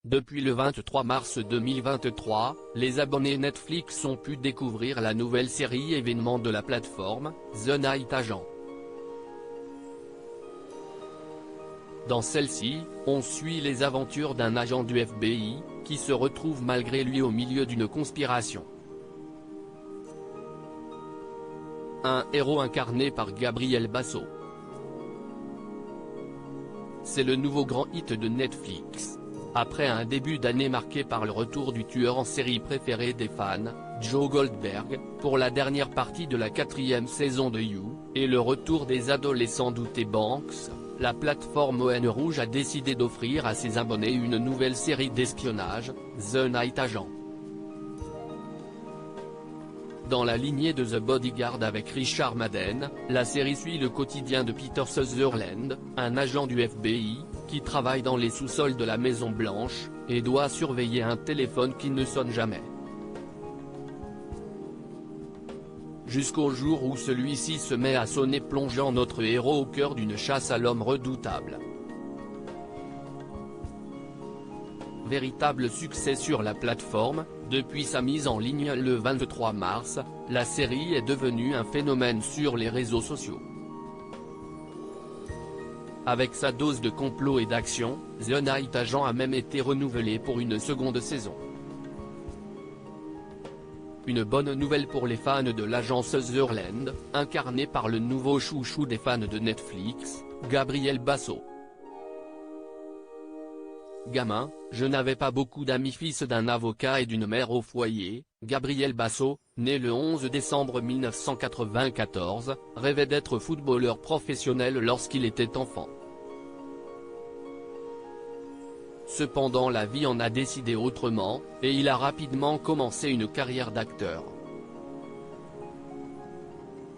Depuis le 23 mars 2023, les abonnés Netflix ont pu découvrir la nouvelle série événement de la plateforme, The Night Agent. Dans celle-ci, on suit les aventures d'un agent du FBI, qui se retrouve malgré lui au milieu d'une conspiration. Un héros incarné par Gabriel Basso. C'est le nouveau grand hit de Netflix. Après un début d'année marqué par le retour du tueur en série préféré des fans, Joe Goldberg, pour la dernière partie de la 4e saison de You, et le retour des adolescents doutés Banks, la plateforme ON Rouge a décidé d'offrir à ses abonnés une nouvelle série d'espionnage, The Night Agent. Dans la lignée de The Bodyguard avec Richard Madden, la série suit le quotidien de Peter Sutherland, un agent du FBI, qui travaille dans les sous-sols de la Maison Blanche, et doit surveiller un téléphone qui ne sonne jamais. Jusqu'au jour où celui-ci se met à sonner, plongeant notre héros au cœur d'une chasse à l'homme redoutable. Véritable succès sur la plateforme, depuis sa mise en ligne le 23 mars, la série est devenue un phénomène sur les réseaux sociaux. Avec sa dose de complot et d'action, The Night Agent a même été renouvelé pour une seconde saison. Une bonne nouvelle pour les fans de l'agent Sutherland, incarné par le nouveau chouchou des fans de Netflix, Gabriel Basso. Gamin, je n'avais pas beaucoup d'amis. Fils d'un avocat et d'une mère au foyer, Gabriel Basso, né le 11 décembre 1994, rêvait d'être footballeur professionnel lorsqu'il était enfant. Cependant la vie en a décidé autrement, et il a rapidement commencé une carrière d'acteur.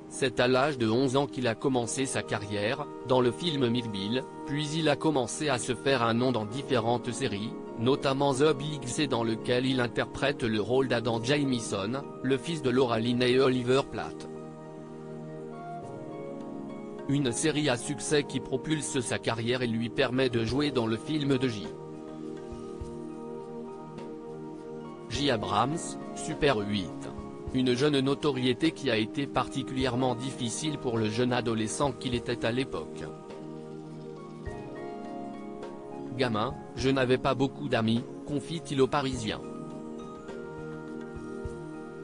C'est à l'âge de 11 ans qu'il a commencé sa carrière, dans le film Kill Bill, puis il a commencé à se faire un nom dans différentes séries, notamment The Big C dans lequel il interprète le rôle d'Adam Jamison, le fils de Laura Lynn et Oliver Platt. Une série à succès qui propulse sa carrière et lui permet de jouer dans le film de J. Abrams, Super 8. Une jeune notoriété qui a été particulièrement difficile pour le jeune adolescent qu'il était à l'époque. Gamin, je n'avais pas beaucoup d'amis, confie-t-il aux Parisiens.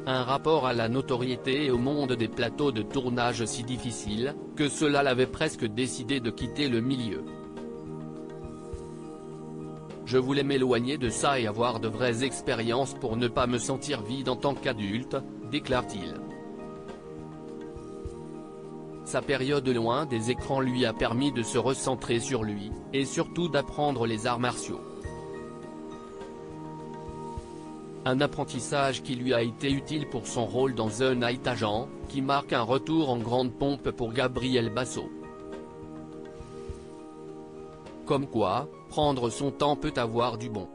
Un rapport à la notoriété et au monde des plateaux de tournage si difficile, que cela l'avait presque décidé de quitter le milieu. Je voulais m'éloigner de ça et avoir de vraies expériences pour ne pas me sentir vide en tant qu'adulte, déclare-t-il. Sa période loin des écrans lui a permis de se recentrer sur lui, et surtout d'apprendre les arts martiaux. Un apprentissage qui lui a été utile pour son rôle dans The Night Agent, qui marque un retour en grande pompe pour Gabriel Basso. Comme quoi, prendre son temps peut avoir du bon.